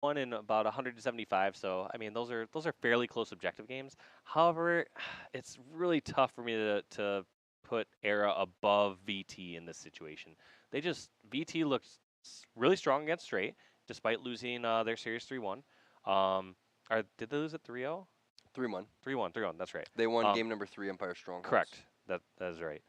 one in about 175. So I mean, those are fairly close objective games. However, it's really tough for me to put Era above VT in this situation. VT looks really strong against Straight, despite losing their series 3-1. Did they lose at 3-0? 3-1. 3-1, 3-1. That's right. They won game number 3, Empire Strongholds. Correct. That is right.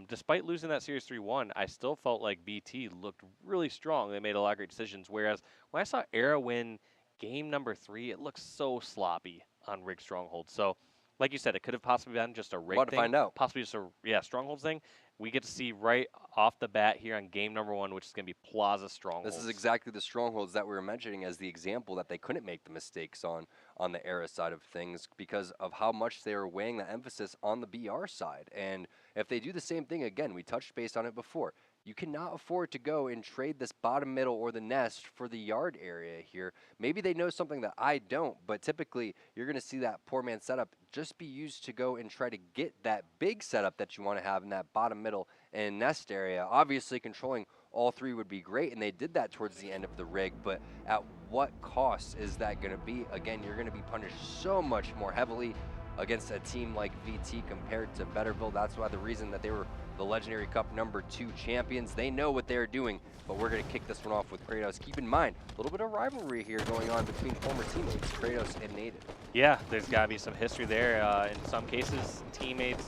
Despite losing that series 3-1, I still felt like BT looked really strong. They made a lot of great decisions. Whereas when I saw Era win game number 3, it looked so sloppy on Rig Stronghold. So, like you said, it could have possibly been just a rig About thing. to find out. Possibly just a Strongholds thing. We get to see right off the bat here on game number 1, which is going to be Plaza Strongholds. This is exactly the Strongholds that we were mentioning as the example that they couldn't make the mistakes on the Era side of things because of how much they were weighing the emphasis on the BR side. And if they do the same thing again, we touched base on it before, you cannot afford to go and trade this bottom middle or the nest for the yard area here. Maybe they know something that I don't, but typically you're going to see that poor man setup just be used to go and try to get that big setup that you want to have in that bottom middle and nest area. Obviously controlling all 3 would be great, and they did that towards the end of the rig, but at what cost is that going to be? Again, you're going to be punished so much more heavily against a team like VT compared to Betterville. That's why the reason that they were the Legendary Cup number 2 champions. They know what they're doing, but we're going to kick this one off with Kratos. Keep in mind, a little bit of rivalry here going on between former teammates, Kratos and Native. Yeah, there's got to be some history there. In some cases, teammates,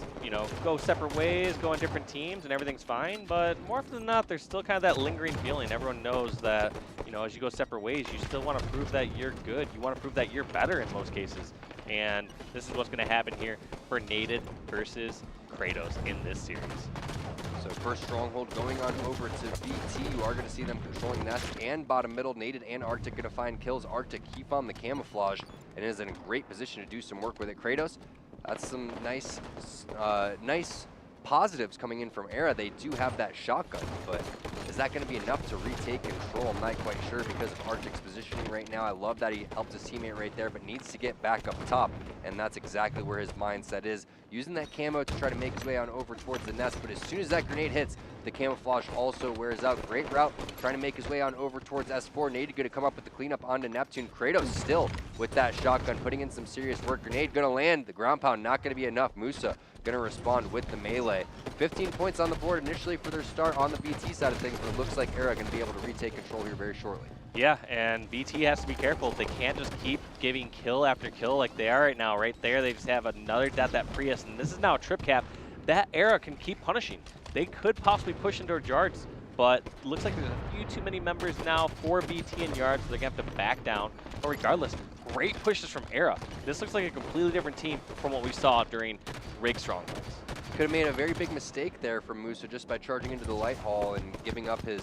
go separate ways, go on different teams, and everything's fine. But more often than not, there's still kind of that lingering feeling. Everyone knows that, as you go separate ways, you still want to prove that you're good. You want to prove that you're better in most cases. And this is what's going to happen here for Native versus Kratos in this series. So first Stronghold going on over to VT. You are going to see them controlling Nest and bottom middle. Native and Arctic going to find kills. Arctic keep on the camouflage and is in a great position to do some work with it. Kratos, that's some nice positives coming in from Era. They do have that shotgun, but is that going to be enough to retake control? I'm not quite sure because of Arctic's positioning right now. I love that he helped his teammate right there, but needs to get back up top, and that's exactly where his mindset is. Using that camo to try to make his way on over towards the nest, but as soon as that grenade hits, the camouflage also wears out. Great route, trying to make his way on over towards S4. Native going to come up with the cleanup onto Neptune. Kratos still with that shotgun, putting in some serious work. Grenade going to land. The ground pound not going to be enough. Musa going to respond with the melee. 15 points on the board initially for their start on the BT side of things, but it looks like Era going to be able to retake control here very shortly. Yeah, and BT has to be careful. They can't just keep giving kill after kill like they are right now. Right there, they just have another death at Prius, and this is now a trip cap. That Era can keep punishing. They could possibly push into yards, but looks like there's a few too many members now for VT in yards, so they're going to have to back down. But regardless, great pushes from Era. This looks like a completely different team from what we saw during Rig Strongholds. Could have made a very big mistake there from Musa just by charging into the light hall and giving up his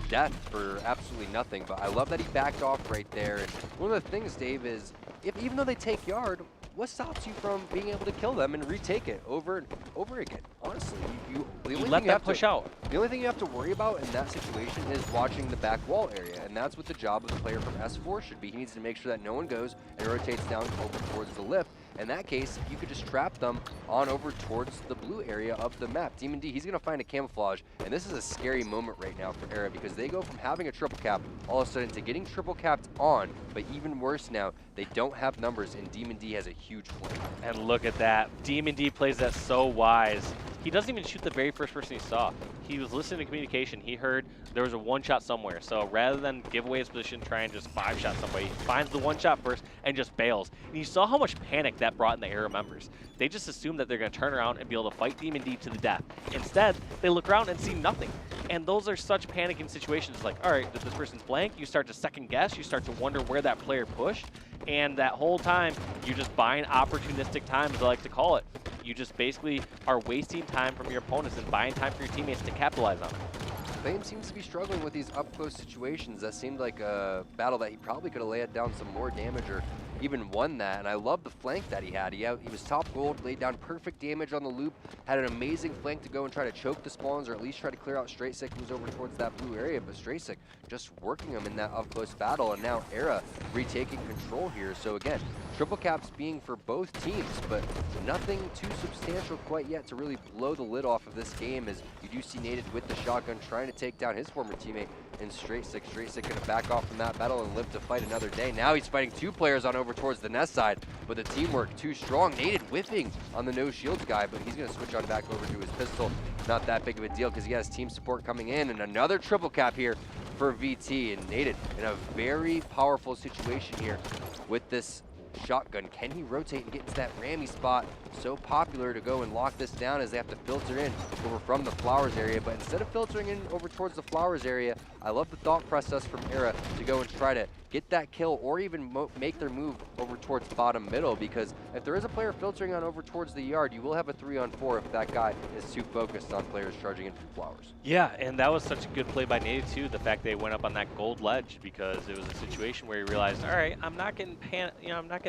death for absolutely nothing, but I love that he backed off right there. And one of the things, Dave, is even though they take yard, what stops you from being able to kill them and retake it over and over again? Honestly, you let them push out. The only thing you have to worry about in that situation is watching the back wall area, and that's what the job of the player from S4 should be. He needs to make sure that no one goes and rotates down over towards the lift. In that case, you could just trap them on over towards the blue area of the map. Demon D, he's going to find a camouflage, and this is a scary moment right now for Era because they go from having a triple cap all of a sudden to getting triple capped on, but even worse now, they don't have numbers, and Demon D has a huge point. And look at that. Demon D plays that so wise. He doesn't even shoot the very first person he saw. He was listening to communication. He heard there was a one-shot somewhere. So rather than give away his position, try and just five-shot somebody, he finds the one-shot first and just bails. And you saw how much panic that brought in the Era members. They just assume that they're going to turn around and be able to fight Demon D to the death. Instead, they look around and see nothing. And those are such panicking situations. Like, all right, did this person's blank? You start to second guess. You start to wonder where that player pushed. And that whole time, you're just buying opportunistic time, as I like to call it. You just basically are wasting time from your opponents and buying time for your teammates to capitalize on it. Flame seems to be struggling with these up-close situations. That seemed like a battle that he probably could have laid down some more damage or even won that. And I love the flank that he had. He was top gold, laid down perfect damage on the loop, had an amazing flank to go and try to choke the spawns, or at least try to clear out Straightsick, who was over towards that blue area. But Straightsick just working him in that up-close battle, and now Era retaking control here. So again, triple caps being for both teams, but nothing too substantial quite yet to really blow the lid off of this game, as you do see Nated with the shotgun trying to take down his former teammate in Straightsick. Straightsick going to back off from that battle and live to fight another day. Now he's fighting two players on over towards the nest side, but the teamwork too strong. Nated whiffing on the no shields guy, but he's going to switch on back over to his pistol. Not that big of a deal because he has team support coming in, and another triple cap here for VT, and Nated in a very powerful situation here with this shotgun. Can he rotate and get into that rammy spot? So popular to go and lock this down, as they have to filter in over from the flowers area. But instead of filtering in over towards the flowers area, I love the thought process from Era to go and try to get that kill, or even make their move over towards bottom middle, because if there is a player filtering on over towards the yard, you will have a 3-on-4 if that guy is too focused on players charging in from flowers. Yeah, and that was such a good play by Nated too. The fact they went up on that gold ledge, because it was a situation where he realized, all right, I'm not getting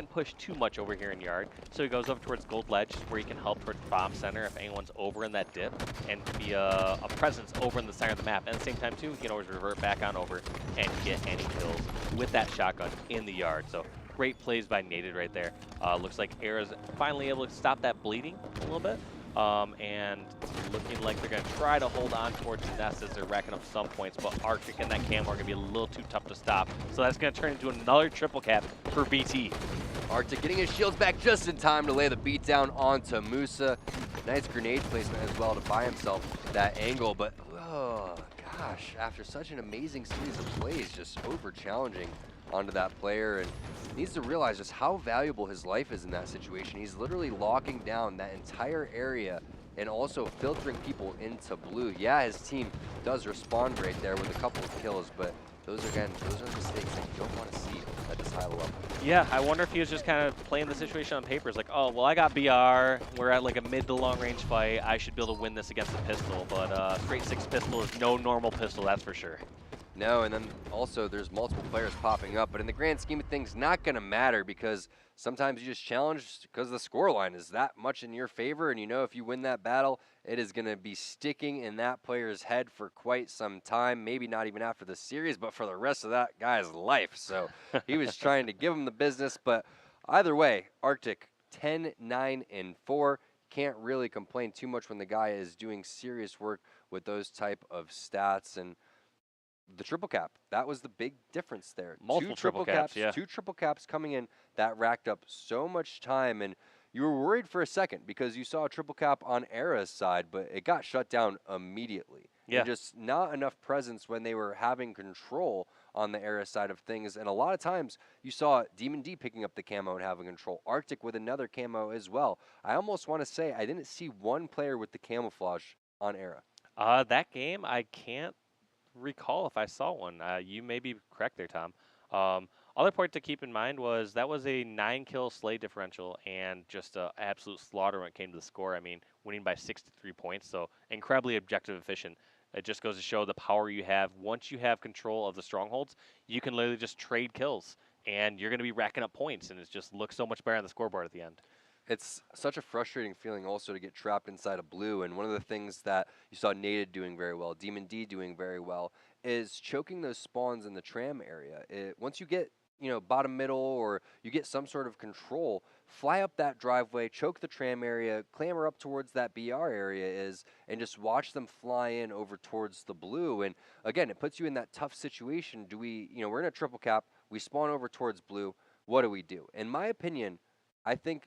pushed too much over here in yard. So he goes over towards gold ledge, where he can help towards bomb center if anyone's over in that dip, and be a presence over in the center of the map. And at the same time too, he can always revert back on over and get any kills with that shotgun in the yard. So great plays by Nated right there. Looks like Era's finally able to stop that bleeding a little bit. And looking like they're going to try to hold on towards the nest as they're racking up some points, but Arctic and that cam are going to be a little too tough to stop. So that's going to turn into another triple cap for BT. Arctic getting his shields back just in time to lay the beat down onto Musa. Nice grenade placement as well to buy himself that angle, but oh gosh, after such an amazing series of plays, just over challenging onto that player, and needs to realize just how valuable his life is in that situation. He's literally locking down that entire area and also filtering people into blue. Yeah, his team does respond right there with a couple of kills, but those are mistakes that you don't want to see at this high level. Yeah, I wonder if he was just kind of playing the situation on paper. It's like, oh, well, I got BR. We're at like a mid to long range fight. I should be able to win this against the pistol, but Straight-6 pistol is no normal pistol, that's for sure. No, and then also there's multiple players popping up, but in the grand scheme of things, not going to matter, because sometimes you just challenge because the scoreline is that much in your favor, and you know if you win that battle, it is going to be sticking in that player's head for quite some time, maybe not even after the series, but for the rest of that guy's life. So he was trying to give him the business, but either way, Arctic 10-9-4. Can't really complain too much when the guy is doing serious work with those type of stats. And the triple cap, that was the big difference there. Multiple triple caps, yeah. Two triple caps coming in that racked up so much time, and you were worried for a second because you saw a triple cap on Era's side, but it got shut down immediately. Yeah. And just not enough presence when they were having control on the Era side of things, and a lot of times you saw Demon D picking up the camo and having control. Arctic with another camo as well. I almost want to say I didn't see one player with the camouflage on Era. That game, I can't recall if I saw one. You may be correct there, Tom. Other point to keep in mind was that was a 9-kill Slay differential, and just an absolute slaughter when it came to the score. I mean, winning by 63 points, so incredibly objective efficient. It just goes to show the power you have. Once you have control of the strongholds, you can literally just trade kills, and you're going to be racking up points, and it just looks so much better on the scoreboard at the end. It's such a frustrating feeling also to get trapped inside of blue, and one of the things that you saw Nated doing very well, Demon D doing very well, is choking those spawns in the tram area. Once you get, bottom middle, or you get some sort of control, fly up that driveway, choke the tram area, clamber up towards that BR area and just watch them fly in over towards the blue. And again, it puts you in that tough situation. We're in a triple cap, we spawn over towards blue, what do we do? In my opinion, I think,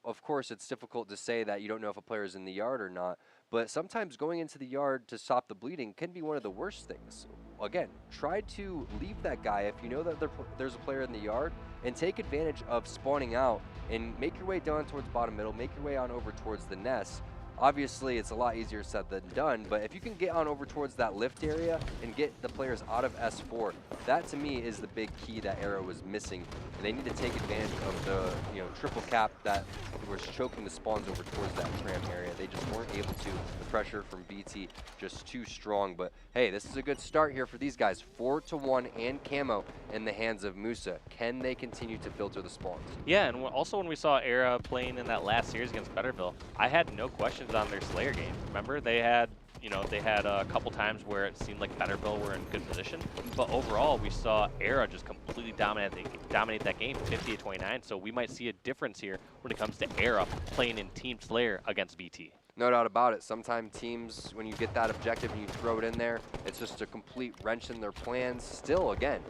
of course, it's difficult to say that you don't know if a player is in the yard or not, but sometimes going into the yard to stop the bleeding can be one of the worst things. Again, try to leave that guy if you know that there's a player in the yard, and take advantage of spawning out and make your way down towards bottom middle, make your way on over towards the nest, Obviously, it's a lot easier said than done, but if you can get on over towards that lift area and get the players out of S4, that to me is the big key that Era was missing. And they need to take advantage of the triple cap that was choking the spawns over towards that tram area. They just weren't able to. The pressure from BT just too strong. But hey, this is a good start here for these guys. 4-1 and camo in the hands of Musa. Can they continue to filter the spawns? Yeah, and also when we saw Era playing in that last series against Betterville, I had no questions on their Slayer game. Remember, they had a couple times where it seemed like Betterville were in good position, but overall we saw Era just completely dominate that game, 50-29. So we might see a difference here when it comes to Era playing in Team Slayer against BT. No doubt about it. Sometimes teams, when you get that objective and you throw it in there, it's just a complete wrench in their plans. Still, again,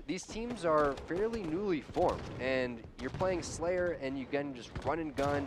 these teams are fairly newly formed, and you're playing Slayer, and you can just run and gun,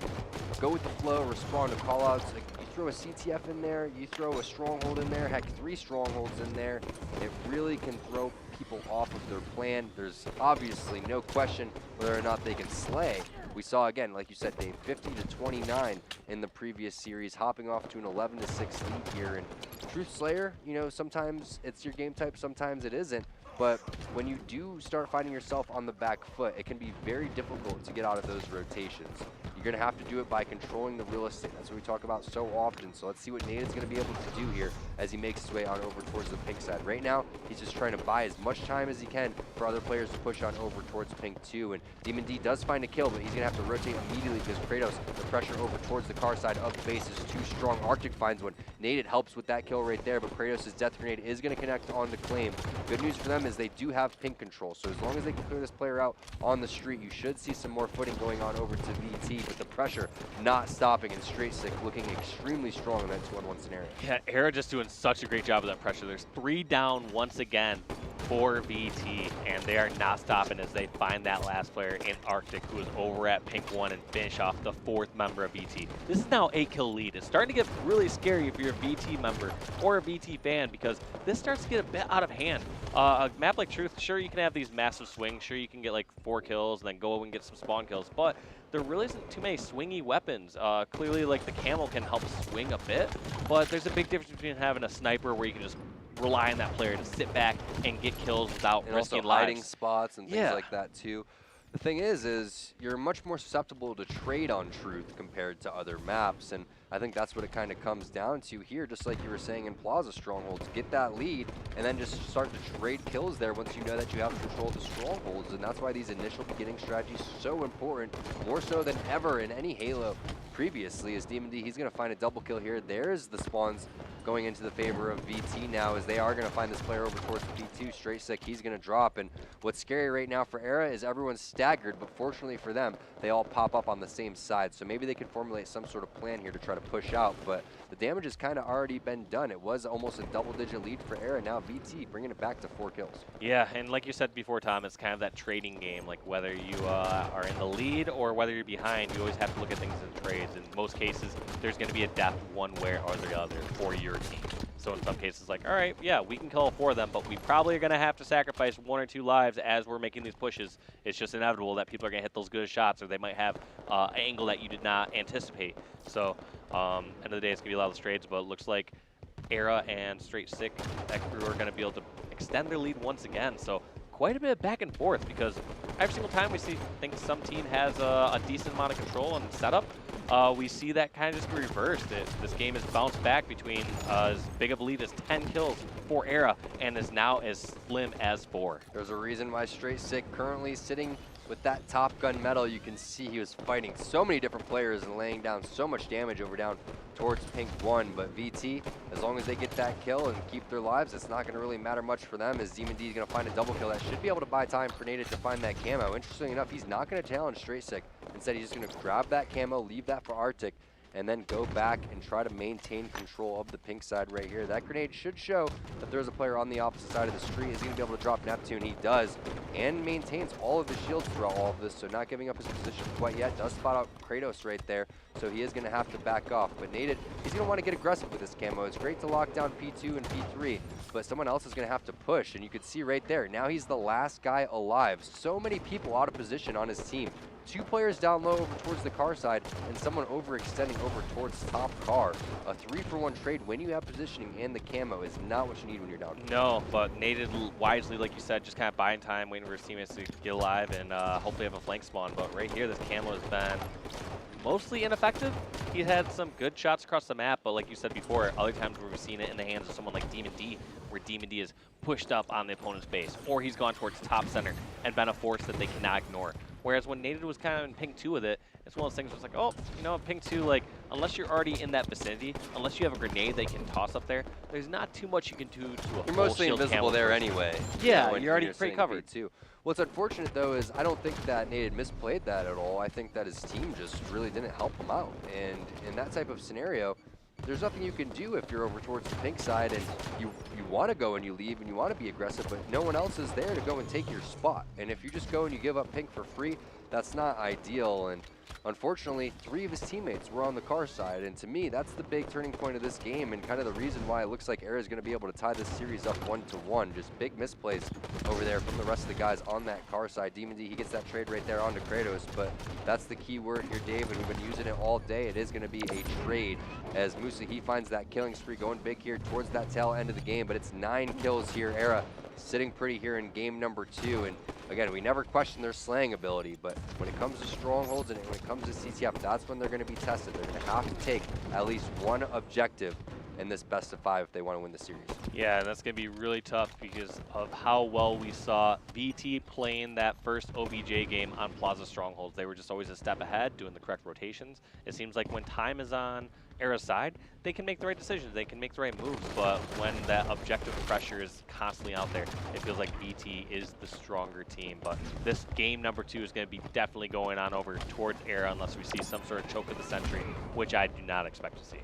go with the flow, respond to callouts. Like, you throw a CTF in there, you throw a stronghold in there, heck, 3 strongholds in there. It really can throw people off of their plan. There's obviously no question whether or not they can slay. We saw, again, like you said, Dave, 50-29 in the previous series, hopping off to an 11-6 lead here. And Truth Slayer, sometimes it's your game type, sometimes it isn't. But when you do start finding yourself on the back foot, it can be very difficult to get out of those rotations. You're going to have to do it by controlling the real estate. That's what we talk about so often. So let's see what Nate is going to be able to do here as he makes his way on over towards the pink side. Right now, he's just trying to buy as much time as he can for other players to push on over towards pink 2. And Demon D does find a kill, but he's going to have to rotate immediately because Kratos, the pressure over towards the car side of the base is too strong. Arctic finds one. Nate, it helps with that kill right there, but Kratos' death grenade is going to connect on the claim. Good news for them is they do have pink control, so as long as they can clear this player out on the street, you should see some more footing going on over to VT, but the pressure not stopping, and Straight Sick looking extremely strong in that 2-on-1 scenario. Yeah, Era just doing such a great job of that pressure. There's 3 down once again for VT, and they are not stopping as they find that last player in Arctic, who is over at pink 1 and finish off the 4th member of VT. This is now a 8-kill lead. It's starting to get really scary if you're a VT member or a VT fan, because this starts to get a bit out of hand. A map like Truth, sure, you can have these massive swings. Sure, you can get like 4 kills and then go and get some spawn kills, but there really isn't too many swingy weapons. Clearly, like the camel can help swing a bit, but there's a big difference between having a sniper where you can just rely on that player to sit back and get kills without risking also lives. hiding spots and things like that too. The thing is you're much more susceptible to trade on Truth compared to other maps, and I think that's what it kind of comes down to here, just like you were saying in Plaza Strongholds. Get that lead, and then just start to trade kills there once you know that you have control of the strongholds, and that's why these initial beginning strategies are so important, more so than ever in any Halo previously. As Demon D, he's going to find a double kill here. There's the spawns going into the favor of VT now, as they are going to find this player over towards P2. Straight Sick, he's going to drop, and what's scary right now for Era is everyone's staggered, but fortunately for them, they all pop up on the same side, so maybe they could formulate some sort of plan here to try to push out, but the damage has kind of already been done. It was almost a double-digit lead for Era. Now VT bringing it back to 4 kills. Yeah, and like you said before, Tom, it's kind of that trading game. Like whether you are in the lead or whether you're behind, you always have to look at things in trades. In most cases, there's going to be a death one way or the other for your team. So in some cases, like, all right, yeah, we can kill 4 of them, but we probably are going to have to sacrifice 1 or 2 lives as we're making these pushes. It's just inevitable that people are going to hit those good shots, or they might have an angle that you did not anticipate. So end of the day, it's going to be a lot of those trades, but it looks like Era and Straight Sick, that crew are going to be able to extend their lead once again. So quite a bit of back and forth, because every single time we think some team has a decent amount of control and setup, we see that kind of just reversed. This game has bounced back between as big of a lead as 10 kills for Era and is now as slim as 4. There's a reason why Straight Sick currently sitting with that Top Gun medal. You can see he was fighting so many different players and laying down so much damage over down towards pink 1, but VT, as long as they get that kill and keep their lives, it's not going to really matter much for them, as Demon D is going to find a double kill that should be able to buy time for Nate to find that camo. Interestingly enough, he's not going to challenge Straight Sick. Instead, he's just going to grab that camo, leave that for Arctic, and then go back and try to maintain control of the pink side right here. That grenade should show that there's a player on the opposite side of the street. Is he going to be able to drop Neptune? He does, and maintains all of the shields throughout all of this, so not giving up his position quite yet. Does spot out Kratos right there, so he is going to have to back off. But Nate, he's going to want to get aggressive with this camo. It's great to lock down P2 and P3, but someone else is going to have to push, and you can see right there, now he's the last guy alive. So many people out of position on his team. 2 players down low over towards the car side and someone overextending over towards top car. A 3-for-1 trade when you have positioning and the camo is not what you need when you're down. No, but Nate did wisely, like you said, just kind of buying time, waiting for his teammates to get alive, and hopefully have a flank spawn. But right here, this camo has been mostly ineffective. He had some good shots across the map, but like you said before, other times where we've seen it in the hands of someone like Demon D, where Demon D is pushed up on the opponent's base, or he's gone towards top center and been a force that they cannot ignore. Whereas when Nated was kind of in ping 2 with it, it's one of those things where it's like, oh, you know, ping 2, like, unless you're already in that vicinity, unless you have a grenade they can toss up there, there's not too much you can do to a You're full mostly shield invisible camo there person. anyway. Yeah, when you're already pretty sitting covered. too. What's unfortunate though is I don't think that Nate had misplayed that at all. I think that his team just really didn't help him out. And in that type of scenario, there's nothing you can do if you're over towards the pink side and you want to go and you leave and you want to be aggressive, but no one else is there to go and take your spot. And if you just go and you give up pink for free, that's not ideal. And unfortunately, 3 of his teammates were on the car side, and to me, that's the big turning point of this game and kind of the reason why it looks like Era is going to be able to tie this series up 1-1. Just big misplays over there from the rest of the guys on that car side. Demon D, he gets that trade right there onto Kratos, but that's the key word here, Dave, and we've been using it all day. It is going to be a trade as Musa, he finds that killing spree going big here towards that tail end of the game, but it's 9 kills here. Era sitting pretty here in game number 2, and again, we never question their slaying ability, but when it comes to strongholds and when it comes to CTF, that's when they're going to be tested. They're going to have to take at least one objective in this best of 5 if they want to win the series. Yeah, and that's going to be really tough because of how well we saw VT playing that first OBJ game on Plaza Strongholds. They were just always a step ahead, doing the correct rotations. It seems like when time is on Era's side, they can make the right decisions, they can make the right moves, but when that objective pressure is constantly out there, it feels like VT is the stronger team. But this game number 2 is going to be definitely going on over towards Era unless we see some sort of choke of the century, which I do not expect to see.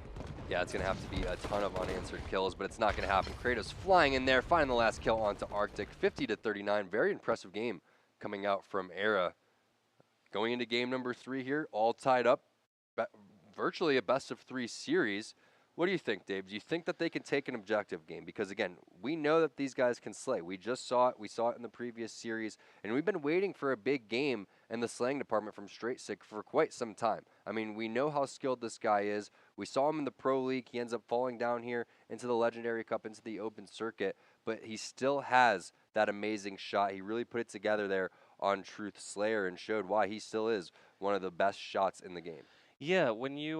Yeah, it's going to have to be a ton of unanswered kills, but it's not going to happen. Kratos flying in there, finding the last kill onto Arctic, 50-39. Very impressive game coming out from Era. Going into game number 3 here, all tied up, virtually a best of 3 series. What do you think, Dave? Do you think that they can take an objective game? Because again, we know that these guys can slay. We just saw it. We saw it in the previous series, and we've been waiting for a big game in the slaying department from Straight Sick for quite some time. I mean, we know how skilled this guy is. We saw him in the Pro League. He ends up falling down here into the Legendary Cup, into the open circuit, but he still has that amazing shot. He really put it together there on Truth Slayer and showed why he still is one of the best shots in the game. Yeah, when you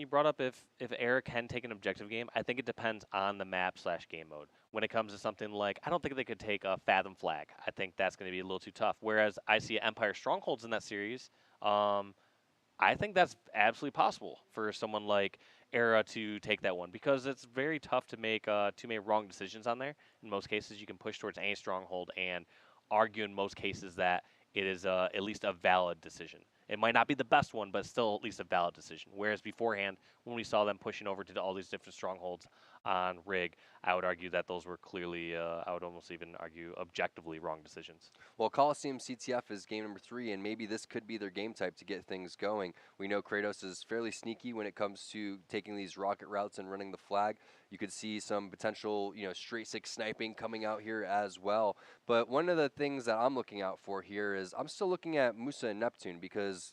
brought up if Era can take an objective game, I think it depends on the map/game mode. When it comes to something like, I don't think they could take a Fathom Flag. I think that's going to be a little too tough. Whereas I see Empire Strongholds in that series, I think that's absolutely possible for someone like Era to take that one because it's very tough to make too many wrong decisions on there. In most cases, you can push towards any stronghold and argue in most cases that it is at least a valid decision. It might not be the best one, but still at least a valid decision. Whereas beforehand, when we saw them pushing over to all these different strongholds on Rig, I would argue that those were clearly, I would almost even argue, objectively wrong decisions. Well, Coliseum CTF is game number 3, and maybe this could be their game type to get things going. We know Kratos is fairly sneaky when it comes to taking these rocket routes and running the flag. You could see some potential, straight 6 sniping coming out here as well. But one of the things that I'm looking out for here is I'm still looking at Musa and Neptune because,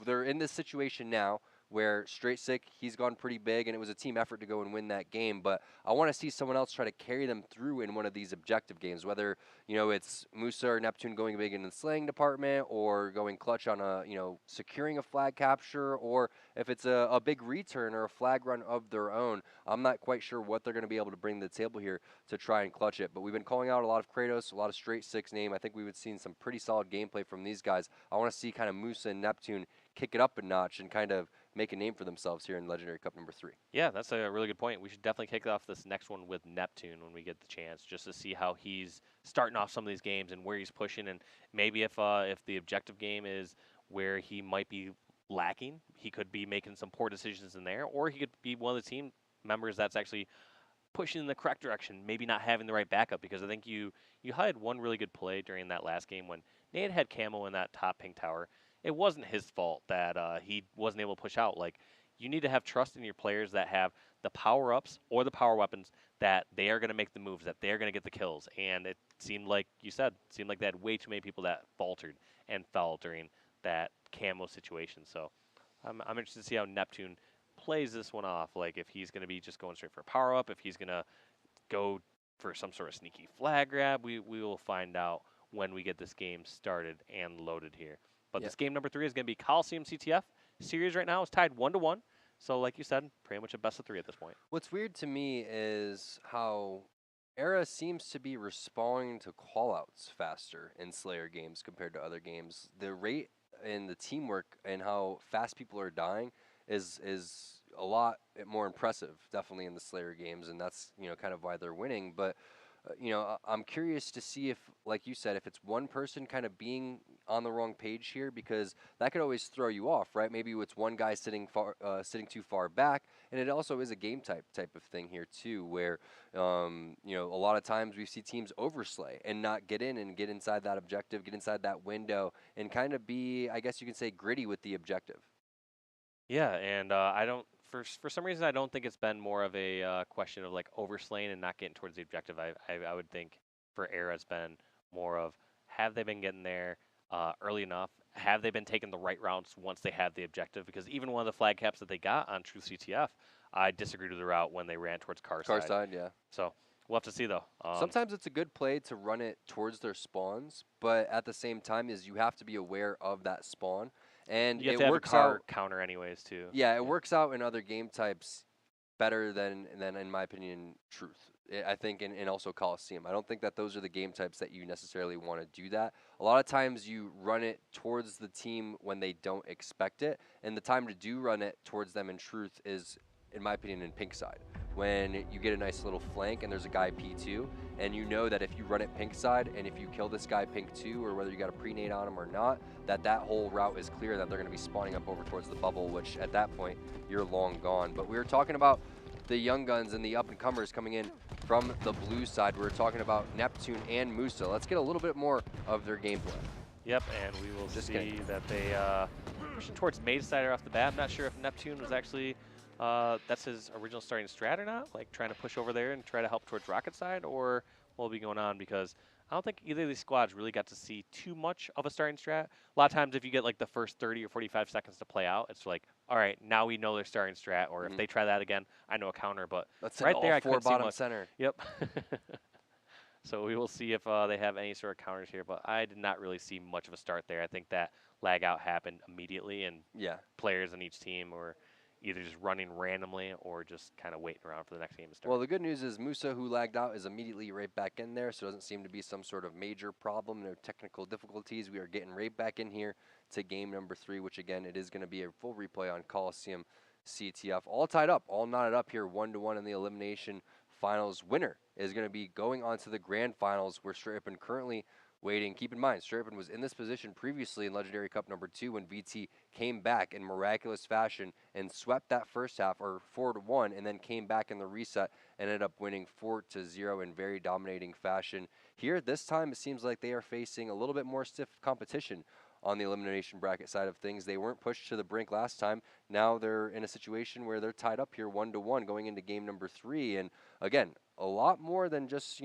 they're in this situation now where Straight Sick, he's gone pretty big, and it was a team effort to go and win that game. But I want to see someone else try to carry them through in one of these objective games, whether, it's Musa or Neptune going big in the slaying department or going clutch on a, securing a flag capture, or if it's a big return or a flag run of their own. I'm not quite sure what they're going to be able to bring to the table here to try and clutch it. But we've been calling out a lot of Kratos, a lot of Straight Sick's name. I think we would see some pretty solid gameplay from these guys. I want to see kind of Musa and Neptune kick it up a notch and kind of make a name for themselves here in Legendary Cup number 3. Yeah, that's a really good point. We should definitely kick off this next one with Neptune when we get the chance, just to see how he's starting off some of these games and where he's pushing, and maybe if the objective game is where he might be lacking, he could be making some poor decisions in there, or he could be one of the team members that's actually pushing in the correct direction, maybe not having the right backup, because I think you had one really good play during that last game when Nate had camo in that top pink tower. It wasn't his fault that he wasn't able to push out. Like, you need to have trust in your players that have the power-ups or the power weapons that they are going to make the moves, that they're going to get the kills. And it seemed like, you said, they had way too many people that faltered and fell during that camo situation. So I'm interested to see how Neptune plays this one off. Like if he's going to be just going straight for a power up, if he's going to go for some sort of sneaky flag grab, we will find out when we get this game started and loaded here. But this game number 3 is going to be Coliseum CTF. Series right now is tied 1-1. So like you said, pretty much a best of 3 at this point. What's weird to me is how Era seems to be responding to callouts faster in Slayer games compared to other games. The rate and the teamwork and how fast people are dying is a lot more impressive, definitely in the Slayer games, and that's kind of why they're winning. But I'm curious to see if, like you said, if it's one person kind of being on the wrong page here, because that could always throw you off, right? Maybe it's one guy sitting too far back, and it also is a game type of thing here too, where a lot of times we see teams overslay and not get in and get inside that objective, get inside that window, and kind of be, I guess you can say, gritty with the objective. Yeah, and I don't. For some reason, I don't think it's been more of a question of like overslaying and not getting towards the objective. I would think for Era it's been more of, have they been getting there early enough? Have they been taking the right routes once they have the objective? Because even one of the flag caps that they got on True CTF, I disagreed with the route when they ran towards Carside. Carside, yeah. So we'll have to see though. Sometimes it's a good play to run it towards their spawns, but at the same time is you have to be aware of that spawn. And you have it to have works a car out counter anyways too. Yeah, it works out in other game types better than in my opinion, Truth. I think and also Coliseum. I don't think that those are the game types that you necessarily want to do that. A lot of times you run it towards the team when they don't expect it, and the time to do run it towards them in Truth is, in my opinion, in pink side. When you get a nice little flank and there's a guy P2, and you know that if you run it pink side and if you kill this guy pink 2, or whether you got a pre-nade on him or not, that whole route is clear, that they're going to be spawning up over towards the bubble, which at that point you're long gone. But we were talking about the young guns and the up-and-comers coming in from the blue side. We were talking about Neptune and Musa. Let's get a little bit more of their gameplay. Yep, and we will see that they pushing towards Mage side off the bat. I'm not sure if Neptune was actually that's his original starting strat or not, like trying to push over there and try to help towards Rocket side, or what will be going on, because I don't think either of these squads really got to see too much of a starting strat. A lot of times if you get like the first 30 or 45 seconds to play out, it's like, all right, now we know their starting strat, or if they try that again, I know a counter, but right there I couldn't see much. Center. Yep. So we will see if they have any sort of counters here, but I did not really see much of a start there. I think that lag out happened immediately, and players on each team were either just running randomly or just kind of waiting around for the next game to start. Well, the good news is Musa, who lagged out, is immediately right back in there, so it doesn't seem to be some sort of major problem, no technical difficulties. We are getting right back in here to game number 3, which again, it is going to be a full replay on Coliseum CTF. All tied up, all knotted up here, 1-1 in the elimination finals. Winner is going to be going on to the grand finals, where Straight Up currently waiting. Keep in mind, Straight Up was in this position previously in Legendary Cup number 2 when VT came back in miraculous fashion and swept that first half, or 4-1, and then came back in the reset and ended up winning 4-0 in very dominating fashion. Here, this time, it seems like they are facing a little bit more stiff competition on the elimination bracket side of things. They weren't pushed to the brink last time. Now they're in a situation where they're tied up here 1-1 going into game number 3. And again, a lot more than just,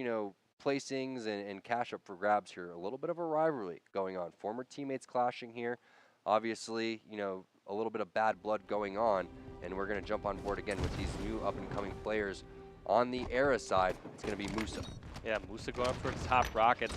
placings and cash up for grabs here. A little bit of a rivalry going on. Former teammates clashing here. Obviously, a little bit of bad blood going on. And we're going to jump on board again with these new up-and-coming players. On the Era side, it's going to be Musa. Yeah, Musa going up towards top rockets.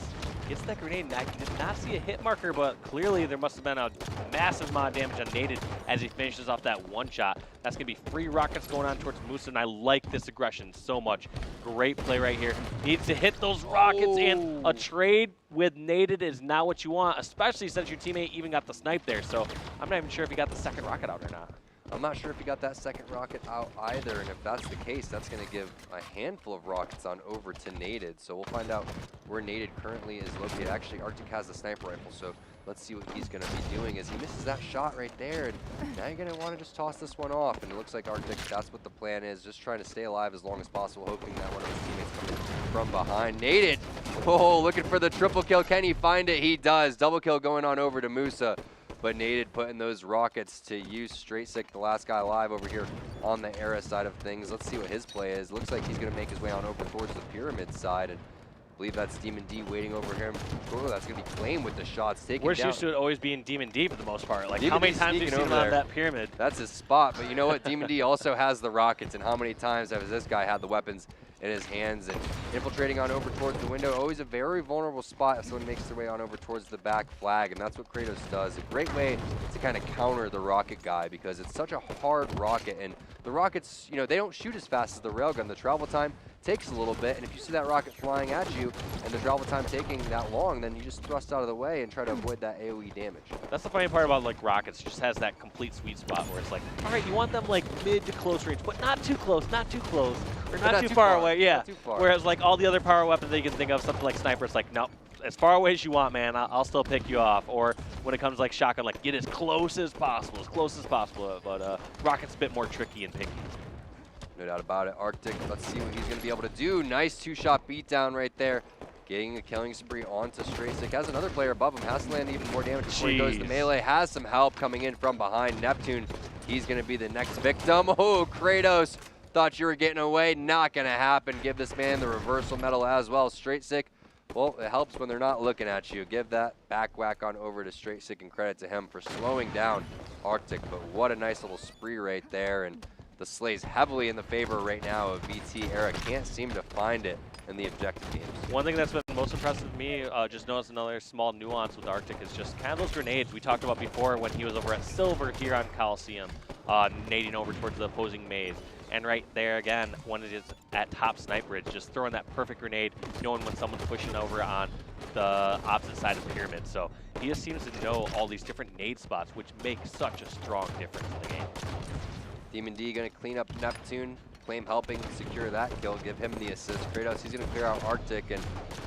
Gets that grenade, and I did not see a hit marker, but clearly there must have been a massive amount of damage on Naded as he finishes off that one shot. That's going to be 3 rockets going on towards Musa, and I like this aggression so much. Great play right here. Needs to hit those rockets, and a trade with Naded is not what you want, especially since your teammate even got the snipe there. So I'm not even sure if he got the second rocket out or not. I'm not sure if he got that second rocket out either, and if that's the case, that's going to give a handful of rockets on over to Naded. So we'll find out where Naded currently is located. Actually, Arctic has the sniper rifle, so let's see what he's going to be doing as he misses that shot right there. And now you're going to want to just toss this one off, and it looks like Arctic, that's what the plan is, just trying to stay alive as long as possible, hoping that one of his teammates comes in from behind. Naded, looking for the triple kill. Can he find it? He does. Double kill going on over to Musa. But Naded putting those rockets to use. Straight Sick, the last guy alive over here on the Era side of things. Let's see what his play is. Looks like he's going to make his way on over towards the pyramid side. And believe that's Demon D waiting over here. Oh, that's going to be Claim with the shots taken We're down. used to it always being Demon D for the most part. Like, Demon how many D times have you sneaking seen him over on there. that pyramid? That's his spot, but you know what? Demon D also has the rockets, and how many times has this guy had the weapons in his hands and infiltrating on over towards the window? Always a very vulnerable spot if someone makes their way on over towards the back flag, and that's what Kratos does. A great way to kind of counter the rocket guy because it's such a hard rocket, and the rockets, you know, they don't shoot as fast as the railgun. The travel time takes a little bit, and if you see that rocket flying at you and the travel time taking that long, then you just thrust out of the way and try to avoid that AoE damage. That's the funny part about like rockets. It just has that complete sweet spot where it's like, all right, you want them like mid to close range, but not too close, or not too far away. Yeah. Not too far. Whereas like all the other power weapons that you can think of, something like sniper, it's like, nope, as far away as you want, man. I'll still pick you off. Or when it comes to like shotgun, like get as close as possible, But rocket's a bit more tricky and picky. No doubt about it. Arctic, let's see what he's going to be able to do. Nice two-shot beatdown right there. Getting a killing spree onto Straysick. Has another player above him. Has to land even more damage before he goes to melee. Has some help coming in from behind. Neptune, he's going to be the next victim. Oh, Kratos, thought you were getting away. Not going to happen. Give this man the reversal medal as well. Straysick, well, it helps when they're not looking at you. Give that back whack on over to Straysick and credit to him for slowing down Arctic. But what a nice little spree right there. And the slay's heavily in the favor right now of VT. Era can't seem to find it in the objective games. One thing that's been most impressive to me, just notice another small nuance with Arctic, is just kind of those grenades we talked about before when he was over at Silver here on Coliseum, nading over towards the opposing maze. And right there again, when it is at top sniper, it's just throwing that perfect grenade, knowing when someone's pushing over on the opposite side of the pyramid. So he just seems to know all these different nade spots, which make such a strong difference in the game. Demon D going to clean up Neptune. Claim helping secure that kill, give him the assist. Kratos, he's going to clear out Arctic, and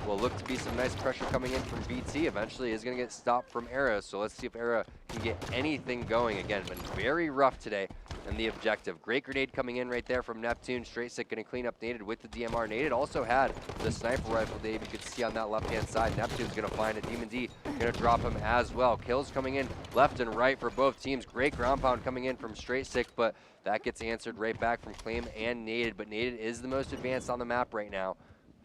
will look to be some nice pressure coming in from VT. Eventually is going to get stopped from Era, so let's see if Era can get anything going. Again, been very rough today in the objective. Great grenade coming in right there from Neptune. Straysick going to clean up Naded with the DMR. Naded also had the sniper rifle, Dave, you could see on that left-hand side. Neptune's going to find it. Demon D going to drop him as well. Kills coming in left and right for both teams. Great ground pound coming in from Straysick, but that gets answered right back from Claim and Naded, but Naded is the most advanced on the map right now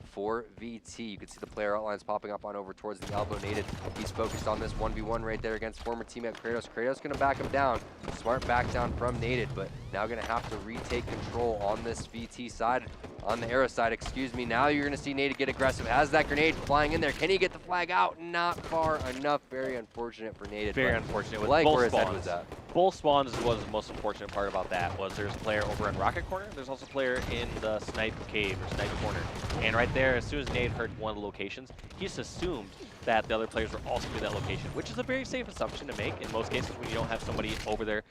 for VT. You can see the player outlines popping up on over towards the elbow. Naded, he's focused on this 1v1 right there against former teammate Kratos. Kratos going to back him down. Smart back down from Naded, but now going to have to retake control on this VT side, on the Era side, excuse me. Now you're going to see Naded get aggressive. Has that grenade flying in there. Can he get the flag out? Not far enough. Very unfortunate for Naded. Very unfortunate. With like both where his spawns. head was at. Both spawns was the most unfortunate part about that, was there's a player over in Rocket Corner, there's also a player in the Snipe Cave, or Snipe Corner. And right there, as soon as Nate heard one of the locations, he just assumed that the other players were also in that location, which is a very safe assumption to make in most cases when you don't have somebody over there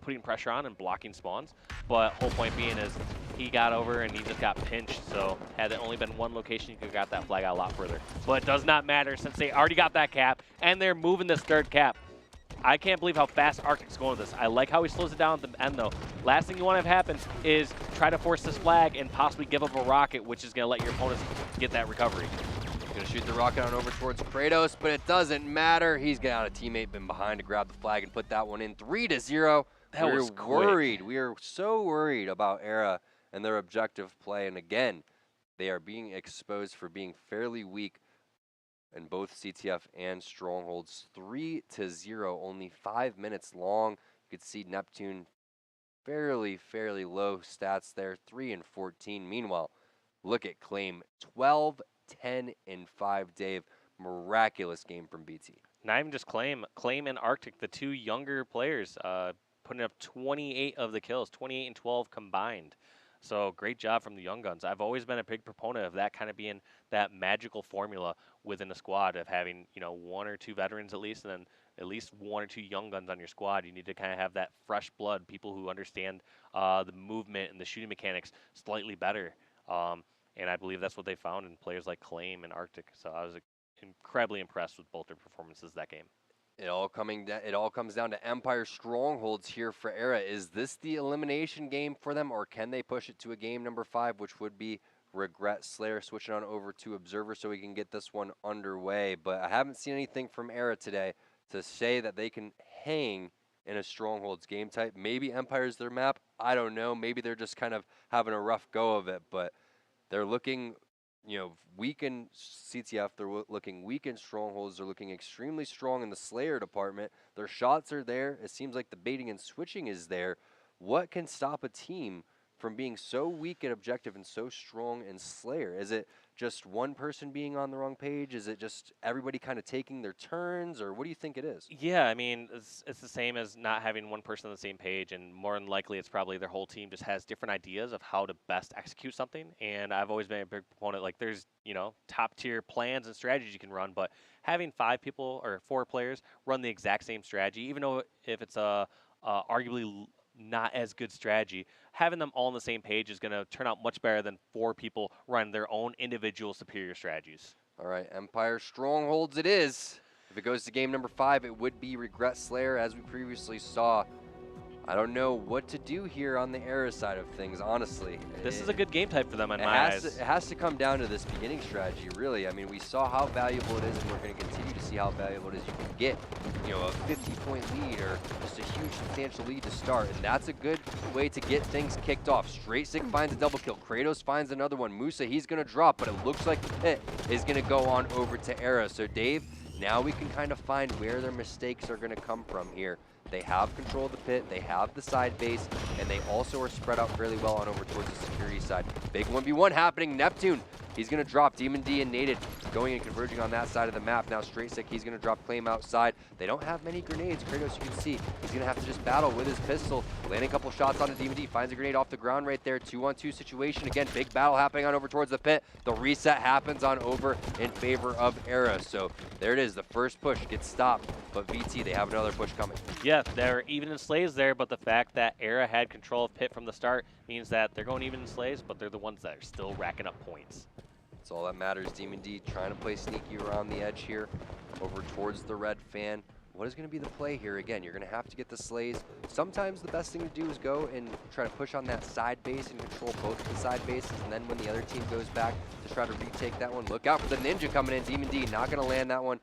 putting pressure on and blocking spawns. But whole point being is he got over and he just got pinched, so had it only been one location, you could have got that flag out a lot further. But it does not matter since they already got that cap, and they're moving this third cap. I can't believe how fast Arctic's going with this. I like how he slows it down at the end, though. Last thing you want to have happen is try to force this flag and possibly give up a rocket, which is going to let your opponents get that recovery. Going to shoot the rocket on over towards Kratos, but it doesn't matter. He's got a teammate been behind to grab the flag and put that one in. 3-0. That was quick. Worried. We are so worried about Era and their objective play. And again, they are being exposed for being fairly weak in both CTF and Strongholds. 3-0, only 5 minutes long. You could see Neptune fairly low stats there, 3-14. Meanwhile, look at Claim, 12-10-5. Dave, miraculous game from BT. Not even just Claim and Arctic, the two younger players, putting up 28 of the kills, 28 and 12 combined. So great job from the young guns. I've always been a big proponent of that kind of being that magical formula within a squad of having, you know, one or two veterans at least, and then at least one or two young guns on your squad. You need to kind of have that fresh blood, people who understand the movement and the shooting mechanics slightly better. And I believe that's what they found in players like Claim and Arctic. So I was incredibly impressed with both their performances that game. It all comes down to Empire Strongholds here for Era. Is this the elimination game for them, or can they push it to a game number 5, which would be Regret Slayer? Switching on over to Observer so we can get this one underway. But I haven't seen anything from Era today to say that they can hang in a Strongholds game type. Maybe Empire's their map. I don't know. Maybe they're just kind of having a rough go of it, but they're looking you know, weak in CTF, they're looking weak in strongholds, they're looking extremely strong in the Slayer department. Their shots are there. It seems like the baiting and switching is there. What can stop a team from being so weak at objective and so strong in Slayer? Is it just one person being on the wrong page? Is it just everybody kind of taking their turns, or what do you think it is? Yeah, I mean, it's the same as not having one person on the same page, and more than likely, it's probably their whole team just has different ideas of how to best execute something. And I've always been a big proponent, like, there's, top tier plans and strategies you can run, but having 5 people or 4 players run the exact same strategy, even though if it's arguably not as good strategy, having them all on the same page is going to turn out much better than 4 people running their own individual superior strategies. All right, Empire Strongholds it is. If it goes to game number 5, it would be Regret Slayer, as we previously saw. I don't know what to do here on the Era side of things, honestly. This is a good game type for them in my eyes. It has to come down to this beginning strategy, really. I mean, we saw how valuable it is, and we're going to continue to see how valuable it is. You can get, a 50-point lead or just a huge, substantial lead to start, and that's a good way to get things kicked off. Straight Sick finds a double kill. Kratos finds another one. Musa, he's going to drop, but it looks like the pit is going to go on over to Era. So, Dave, now we can kind of find where their mistakes are going to come from here. They have control of the pit, they have the side base, and they also are spread out fairly well on over towards the security side. Big 1v1 happening. Neptune, he's going to drop. Demon D and Naded going and converging on that side of the map. Now Straight Sick, he's going to drop Claim outside. They don't have many grenades. Kratos, you can see, he's going to have to just battle with his pistol. Landing a couple shots on the Demon D, finds a grenade off the ground right there. 2-on-2 situation. Again, big battle happening on over towards the pit. The reset happens on over in favor of Era. So there it is. The first push gets stopped, but VT, they have another push coming. Yeah, they're even in slays there, but the fact that Era had control of pit from the start means that they're going even in slays, but they're the ones that are still racking up points. That's all that matters. Demon D trying to play sneaky around the edge here over towards the red fan. What is going to be the play here? Again, you're going to have to get the slays. Sometimes the best thing to do is go and try to push on that side base and control both of the side bases, and then when the other team goes back to try to retake that one, look out for the ninja coming in. Demon D not going to land that one.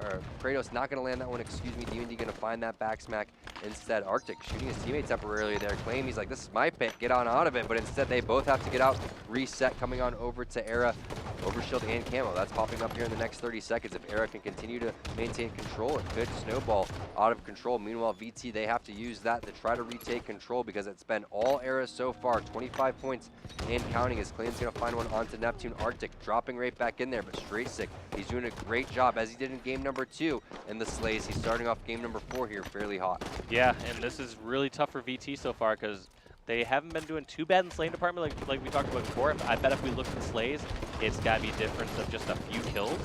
Or Kratos not going to land that one, excuse me. Demon D going to find that back smack instead. Arctic shooting his teammate temporarily there. Claim, he's like, this is my pit, get on out of it. But instead, they both have to get out. Reset coming on over to Era. Overshield and camo, that's popping up here in the next 30 seconds. If Era can continue to maintain control, it could snowball out of control. Meanwhile, VT, they have to use that to try to retake control because it's been all Era so far. 25 points and counting as Claim's going to find one onto Neptune. Arctic dropping right back in there, but Straight Sick, he's doing a great job as he did in game number 2 in the slays. He's starting off game number 4 here fairly hot. Yeah, and this is really tough for VT so far because they haven't been doing too bad in the slaying department like we talked about before. I bet if we look at the slays, it's got to be a difference of just a few kills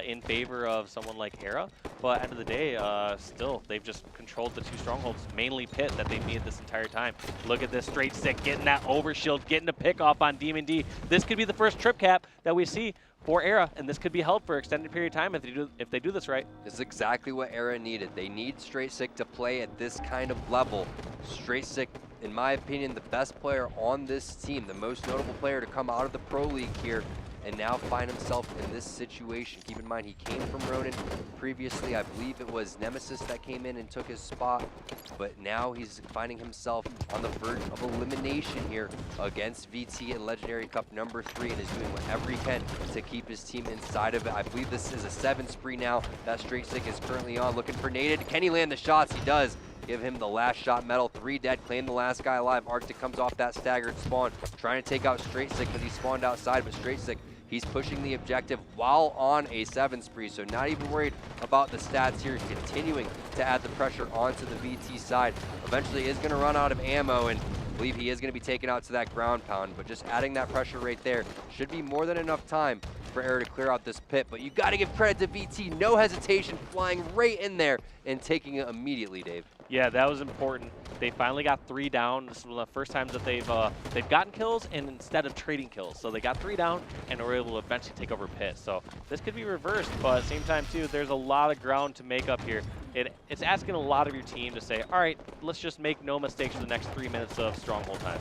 in favor of someone like Era. But at the end of the day, still, they've just controlled the 2 strongholds, mainly pit, that they've needed this entire time. Look at this Straight Sick getting that overshield, getting a pick off on Demon D. This could be the first trip cap that we see for Era, and this could be held for an extended period of time if they do this right. This is exactly what Era needed. They need Straight Sick to play at this kind of level. Straight Sick, in my opinion, the best player on this team, the most notable player to come out of the Pro League here, and now find himself in this situation. Keep in mind, he came from Ronin previously. I believe it was Nemesis that came in and took his spot, but now he's finding himself on the verge of elimination here against VT in Legendary Cup number 3, and is doing whatever he can to keep his team inside of it. I believe this is a 7 spree now that Straight Sick is currently on, looking for Naded. Can he land the shots? He does. Give him the last shot medal. 3 dead. Claim the last guy alive. Arctic comes off that staggered spawn, trying to take out Straight Sick because he spawned outside, but Straight Sick, he's pushing the objective while on a 7 spree, so not even worried about the stats here, continuing to add the pressure onto the VT side. Eventually is going to run out of ammo, and I believe he is going to be taken out to that ground pound, but just adding that pressure right there should be more than enough time for Era to clear out this pit. But you got to give credit to VT, no hesitation, flying right in there and taking it immediately, Dave. Yeah, that was important. They finally got 3 down. This is one of the first times that they've gotten kills and instead of trading kills. So they got 3 down and were able to eventually take over pit. So this could be reversed, but at the same time too, there's a lot of ground to make up here. It's asking a lot of your team to say, all right, let's just make no mistakes for the next 3 minutes of stronghold time.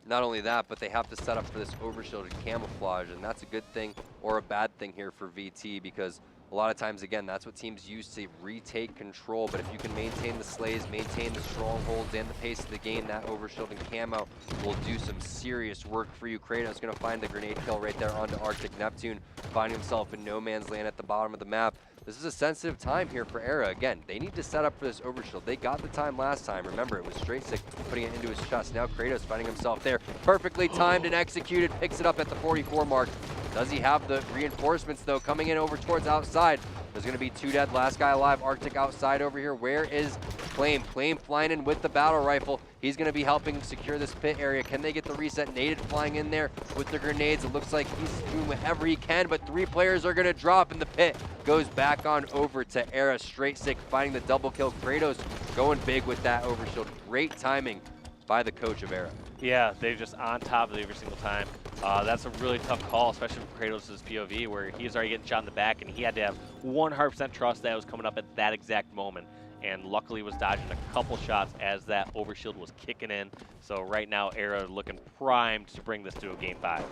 Not only that, but they have to set up for this overshielded camouflage, and that's a good thing or a bad thing here for VT, because a lot of times, again, that's what teams use to retake control. But if you can maintain the slays, maintain the strongholds, and the pace of the game, that overshield and camo will do some serious work for you. Kratos going to find the grenade kill right there onto Arctic. Neptune finding himself in no man's land at the bottom of the map. This is a sensitive time here for Era. Again, they need to set up for this overshield. They got the time last time. Remember, it was Straightsick putting it into his chest. Now Kratos finding himself there. Perfectly timed and executed. Picks it up at the 44 mark. Does he have the reinforcements, though, coming in over towards outside? There's going to be 2 dead. Last guy alive. Arctic outside over here. Where is Claim? Claim flying in with the battle rifle. He's going to be helping secure this pit area. Can they get the reset? Naded flying in there with the grenades. It looks like he's doing whatever he can, but 3 players are going to drop, and the pit goes back on over to Era. Straightsick finding the double kill. Kratos going big with that overshield. Great timing by the coach of Era. Yeah, they're just on top of it every single time. That's a really tough call, especially for Kratos' POV, where he's already getting shot in the back, and he had to have 100% trust that it was coming up at that exact moment. And luckily was dodging a couple shots as that overshield was kicking in. So right now, Era looking primed to bring this to a game 5.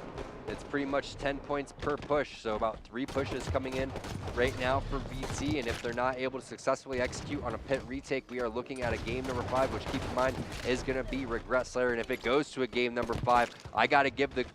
It's pretty much 10 points per push, so about 3 pushes coming in right now for VT, and if they're not able to successfully execute on a pit retake, we are looking at a game number 5, which keep in mind is going to be Regret Slayer, and if it goes to a game number 5, I got to give the,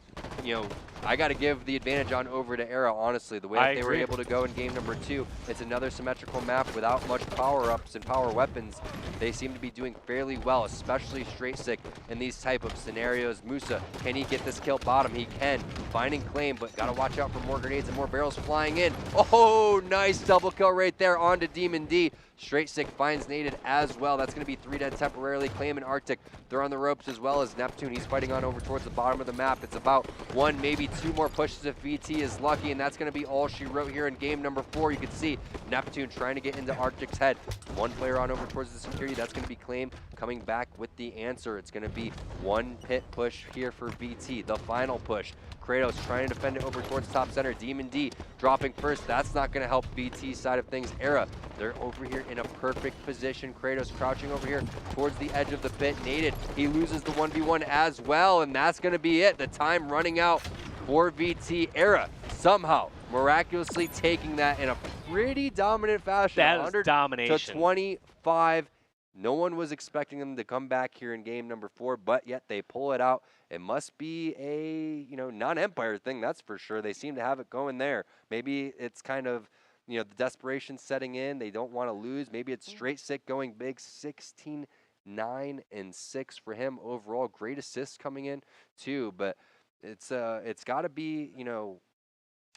I got to give the advantage on over to Era, honestly. The way that they were able to go in game number 2, it's another symmetrical map without much power-ups and power weapons. They seem to be doing fairly well, especially Straightsick in these type of scenarios. Musa, can he get this kill bottom? He can. Finding Claim, but got to watch out for more grenades and more barrels flying in. Oh, nice double kill right there onto Demon D. Straightsick finds Naded as well. That's going to be 3 dead temporarily. Claim and Arctic, they're on the ropes as well as Neptune. He's fighting on over towards the bottom of the map. It's about 1, maybe 2 more pushes if VT is lucky, and that's going to be all she wrote here in game number 4. You can see Neptune trying to get into Arctic's head. 1 player on over towards the security. That's going to be Claim coming back with the answer. It's going to be 1 pit push here for VT. The final push. Kratos trying to defend it over towards top center. Demon D dropping first. That's not going to help VT's side of things. Era, they're over here in a perfect position. Kratos crouching over here towards the edge of the pit. Naded, he loses the 1v1 as well, and that's going to be it. The time running out for VT. Era somehow miraculously taking that in a pretty dominant fashion. That is domination. To 25. No one was expecting them to come back here in game number 4, but yet they pull it out. It must be a, non-Empire thing, that's for sure. They seem to have it going there. Maybe it's kind of, the desperation setting in. They don't want to lose. Maybe it's Straightsick going big. 16, 9, and 6 for him overall. Great assists coming in too, but it's got to be,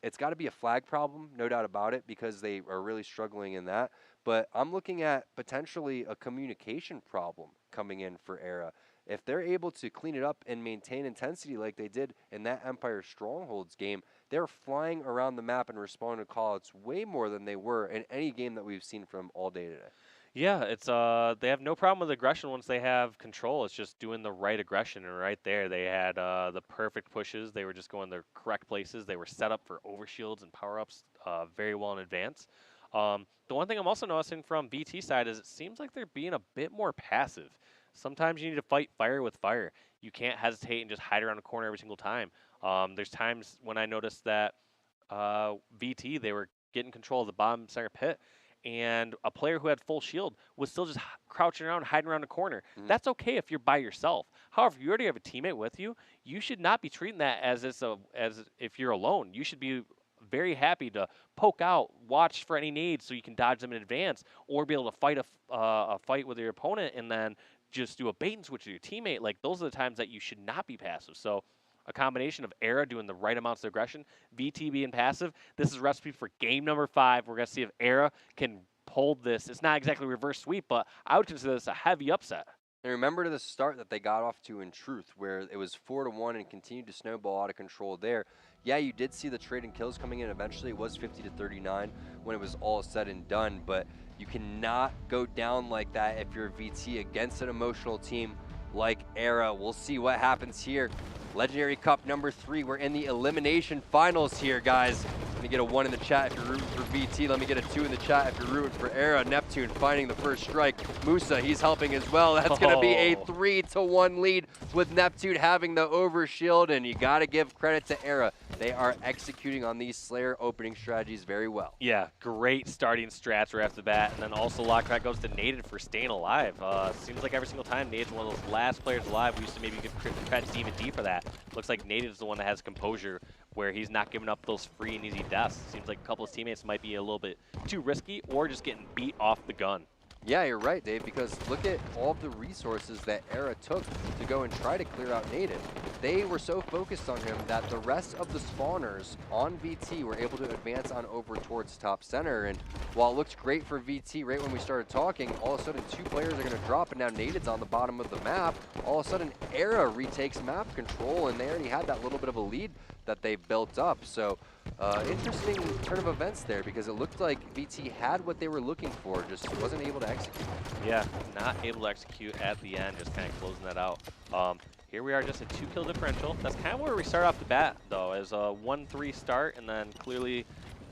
it's got to be a flag problem, no doubt about it, because they are really struggling in that. But I'm looking at potentially a communication problem coming in for Era. If they're able to clean it up and maintain intensity like they did in that Empire Strongholds game, they're flying around the map and responding to call-outs way more than they were in any game that we've seen from all day today. Yeah, it's they have no problem with aggression once they have control. It's just doing the right aggression, and right there they had the perfect pushes. They were just going the correct places. They were set up for overshields and power-ups very well in advance. The one thing I'm also noticing from VT side is it seems like they're being a bit more passive. Sometimes you need to fight fire with fire. You can't hesitate and just hide around a corner every single time. There's times when I noticed that VT, they were getting control of the bottom center pit, and a player who had full shield was still just crouching around, hiding around a corner. That's okay if you're by yourself. However, if you already have a teammate with you, you should not be treating that as if you're alone. You should be very happy to poke out, watch for any needs so you can dodge them in advance, or be able to fight a fight with your opponent and then just do a bait and switch with your teammate. Like, those are the times that you should not be passive. So a combination of Era doing the right amounts of aggression, VT being passive, this is a recipe for game number 5. We're going to see if Era can hold this. It's not exactly a reverse sweep, but I would consider this a heavy upset. And remember to the start that they got off to in Truth, where it was 4-1 and continued to snowball out of control there. Yeah, you did see the trade and kills coming in. Eventually, it was 50-39 when it was all said and done. But you cannot go down like that if you're VT against an emotional team like Era. We'll see what happens here. Legendary Cup number 3. We're in the elimination finals here, guys. Let me get a 1 in the chat if you're rooting for VT. Let me get a 2 in the chat if you're rooting for Era. Neptune finding the first strike. Musa, he's helping as well. That's going to be a 3-1 lead with Neptune having the overshield, and you got to give credit to Era. They are executing on these Slayer opening strategies very well. Yeah, great starting strats right off the bat, and then also Lockcrack goes to Nated for staying alive. Seems like every single time Nated's one of those last players alive. We used to maybe give credit to Demon D for that. Looks like Nated is the one that has composure, where he's not giving up those free and easy deaths. Seems like a couple of teammates might be a little bit too risky or just getting beat off the gun. Yeah, you're right, Dave, because look at all of the resources that Era took to go and try to clear out Nated. They were so focused on him that the rest of the spawners on VT were able to advance on over towards top center. And while it looked great for VT right when we started talking, all of a sudden 2 players are going to drop, and now Nated's on the bottom of the map. All of a sudden, Era retakes map control, and they already had that little bit of a lead that they built up. So interesting turn of events there, because it looked like VT had what they were looking for, just wasn't able to execute. Yeah, not able to execute at the end, just kind of closing that out. Here we are, just a 2-kill differential. That's kind of where we start off the bat, though, as a 1-3 start, and then clearly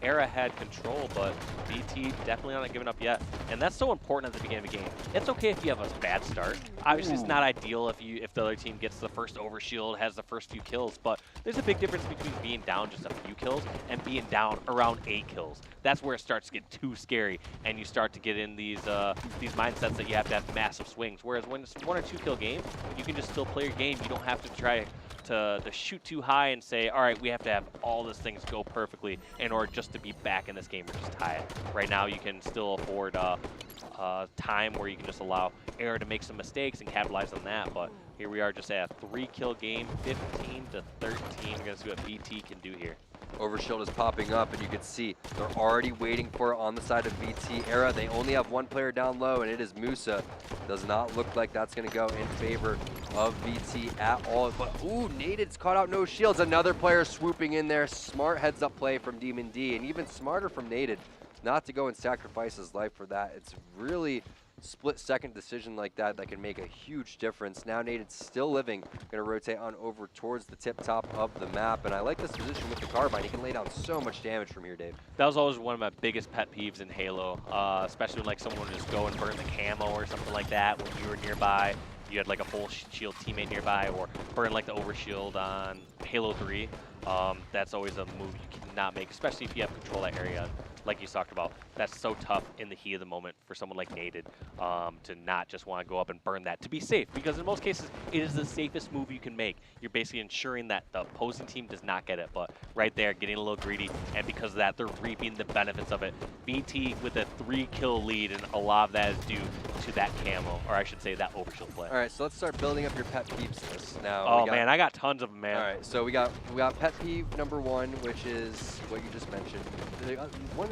Era had control, but VT definitely not giving up yet. And that's so important at the beginning of the game. It's okay if you have a bad start. Obviously, it's not ideal if the other team gets the first overshield, has the first few kills, but there's a big difference between being down just a few kills and being down around 8 kills. That's where it starts to get too scary, and you start to get in these mindsets that you have to have massive swings. Whereas when it's a 1 or 2 kill game, you can just still play your game. You don't have to try to shoot too high and say, all right, we have to have all these things go perfectly in order just to be back in this game or just tie it. Right now, you can still afford time where you can just allow Era to make some mistakes and capitalize on that. But here we are, just at a 3-kill game, 15-13. We're going to see what VT can do here. Overshield is popping up, and you can see they're already waiting for it on the side of VT. Era, they only have 1 player down low, and it is Musa. Does not look like that's going to go in favor of VT at all. But, ooh, Nated's caught out no shields. Another player swooping in there. Smart heads-up play from Demon D, and even smarter from Nated not to go and sacrifice his life for that. It's really split-second decision like that can make a huge difference. Now Nated's still living, going to rotate on over towards the tip-top of the map, and I like this position with the carbine. He can lay down so much damage from here, Dave. That was always one of my biggest pet peeves in Halo, especially when like someone would just go and burn the camo or something like that when you were nearby. You had like a full shield teammate nearby, or burn like the overshield on Halo 3. That's always a move you cannot make, especially if you have control that area. Like you talked about, that's so tough in the heat of the moment for someone like Nated to not just want to go up and burn that to be safe, because in most cases it is the safest move you can make. You're basically ensuring that the opposing team does not get it, but right there getting a little greedy, and because of that they're reaping the benefits of it. VT with a 3-kill lead, and a lot of that is due to that camo, or I should say that overshield play. All right, so let's start building up your pet peeves list now. Oh man, I got tons of them, man. All right, so we got pet peeve number 1, which is what you just mentioned.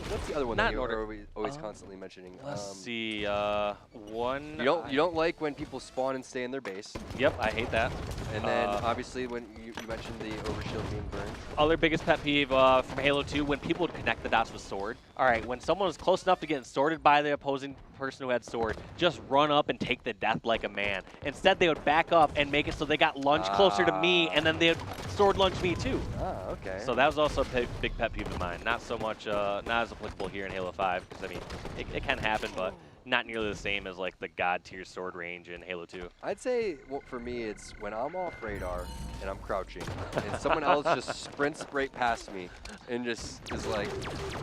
What's the other one Not that in order. you're always constantly mentioning? Let's see, one. You don't like when people spawn and stay in their base. Yep, I hate that. And then obviously when you mentioned the overshield being burned. Other biggest pet peeve from Halo 2, when people would connect the dots with sword. All right, when someone was close enough to getting sworded by the opposing person who had sword, just run up and take the death like a man. Instead, they would back up and make it so they got lunge closer to me, and then they would sword lunge me too. Ah, okay. So that was also a big pet peeve of mine. Not so much, not as applicable here in Halo 5, because I mean, it can happen, but not nearly the same as like the god tier sword range in Halo 2. I'd say for me, it's when I'm off radar and I'm crouching and someone else just sprints right past me and just is like,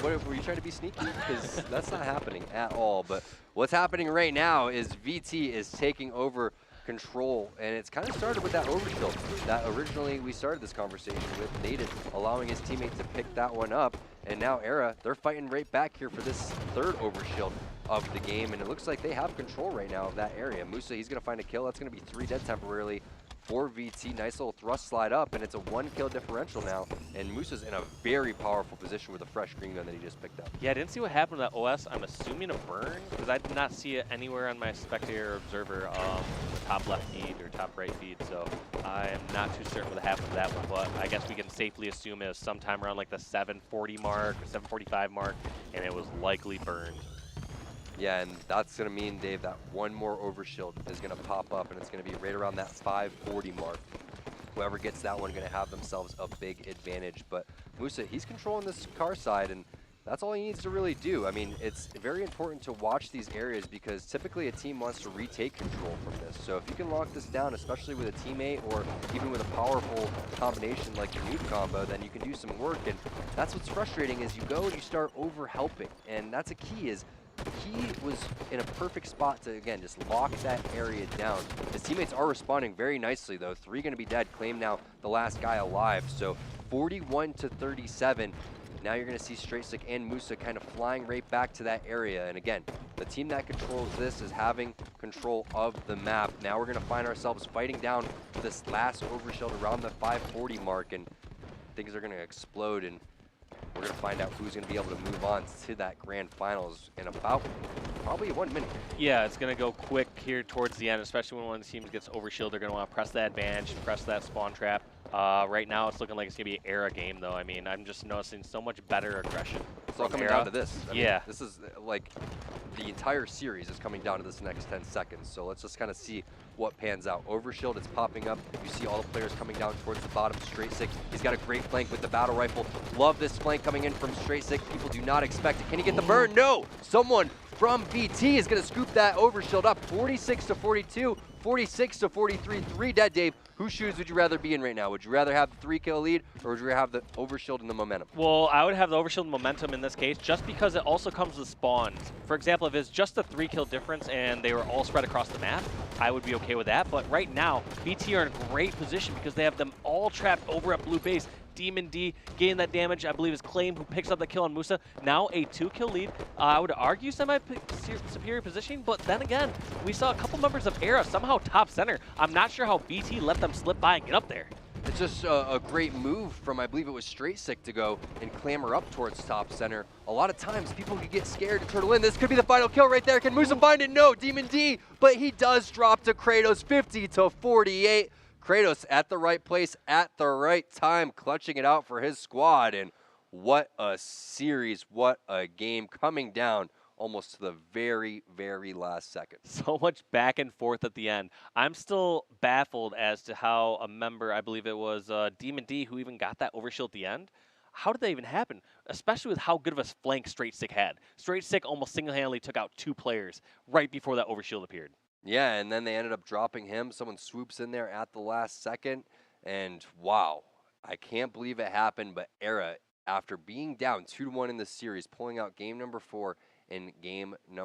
"What were you trying to be sneaky?" Because that's not happening at all. But what's happening right now is VT is taking over control, and it's kind of started with that overshield that originally we started this conversation with. Nated allowing his teammate to pick that one up, and now Era, they're fighting right back here for this 3rd overshield of the game, and it looks like they have control right now of that area. Musa, he's going to find a kill. That's going to be 3 dead temporarily for VT. Nice little thrust slide up, and it's a 1-kill differential now, and Musa's in a very powerful position with a fresh green gun that he just picked up. Yeah, I didn't see what happened to that OS. I'm assuming a burn, because I did not see it anywhere on my spectator observer, the top left feed or top right feed, so I am not too certain what happened to that one, but I guess we can safely assume it was sometime around like the 740 mark or 745 mark, and it was likely burned. Yeah, and that's going to mean, Dave, that one more overshield is going to pop up, and it's going to be right around that 540 mark. whoever gets that one going to have themselves a big advantage. But Musa, he's controlling this car side, and that's all he needs to really do. I mean, it's very important to watch these areas because typically a team wants to retake control from this. So if you can lock this down, especially with a teammate or even with a powerful combination like the nuke combo, then you can do some work. And that's what's frustrating is you go and you start over-helping. And that's a key is he was in a perfect spot to, again, just lock that area down. His teammates are responding very nicely, though. 3 going to be dead. Claim now the last guy alive. So 41 to 37. Now you're going to see Straightstic and Musa kind of flying right back to that area. And again, the team that controls this is having control of the map. Now we're going to find ourselves fighting down this last overshield around the 540 mark, and things are going to explode, and we're going to find out who's going to be able to move on to that grand finals in about probably 1 minute. Yeah, it's going to go quick here towards the end, especially when one of the teams gets overshield. They're going to want to press that advantage, press that spawn trap. Right now, it's looking like it's going to be an era game, though. I mean, I'm just noticing so much better aggression. It's all coming down to this. I mean, yeah. This is like the entire series is coming down to this next 10 seconds. So let's just kind of see what pans out. Overshield, it's popping up. You see all the players coming down towards the bottom. Straightstic, he's got a great flank with the battle rifle. Love this flank coming in from Straightstic. People do not expect it. Can he get the burn? No! Someone from BT is going to scoop that overshield up. 46 to 42, 46 to 43, 3 dead, Dave. Whose shoes would you rather be in right now? Would you rather have the 3-kill lead, or would you rather have the overshield and the momentum? Well, I would have the overshield and momentum in this case, just because it also comes with spawns. For example, if it's just a 3-kill difference and they were all spread across the map, I would be okay with that. But right now, BT are in a great position because they have them all trapped over at blue base. Demon D getting that damage, I believe, is Claim, who picks up the kill on Musa. Now a 2-kill lead. I would argue semi-superior positioning, but then again, we saw a couple members of Era somehow top center. I'm not sure how BT let them slip by and get up there. It's just a great move from, I believe it was Straightstic, to go and clamber up towards top center. A lot of times people could get scared to turtle in. This could be the final kill right there. Can Musa find it? No, Demon D, but he does drop to Kratos, 50 to 48. Kratos at the right place at the right time, clutching it out for his squad. And what a series, what a game, coming down almost to the very, very last second. So much back and forth at the end. I'm still baffled as to how a member, I believe it was Demon D, who even got that overshield at the end. How did that even happen? Especially with how good of a flank Straightstic had. Straightstic almost single-handedly took out 2 players right before that overshield appeared. Yeah, and then they ended up dropping him. Someone swoops in there at the last second, and wow, I can't believe it happened, but Era, after being down 2-1 in the series, pulling out game number 4 in game number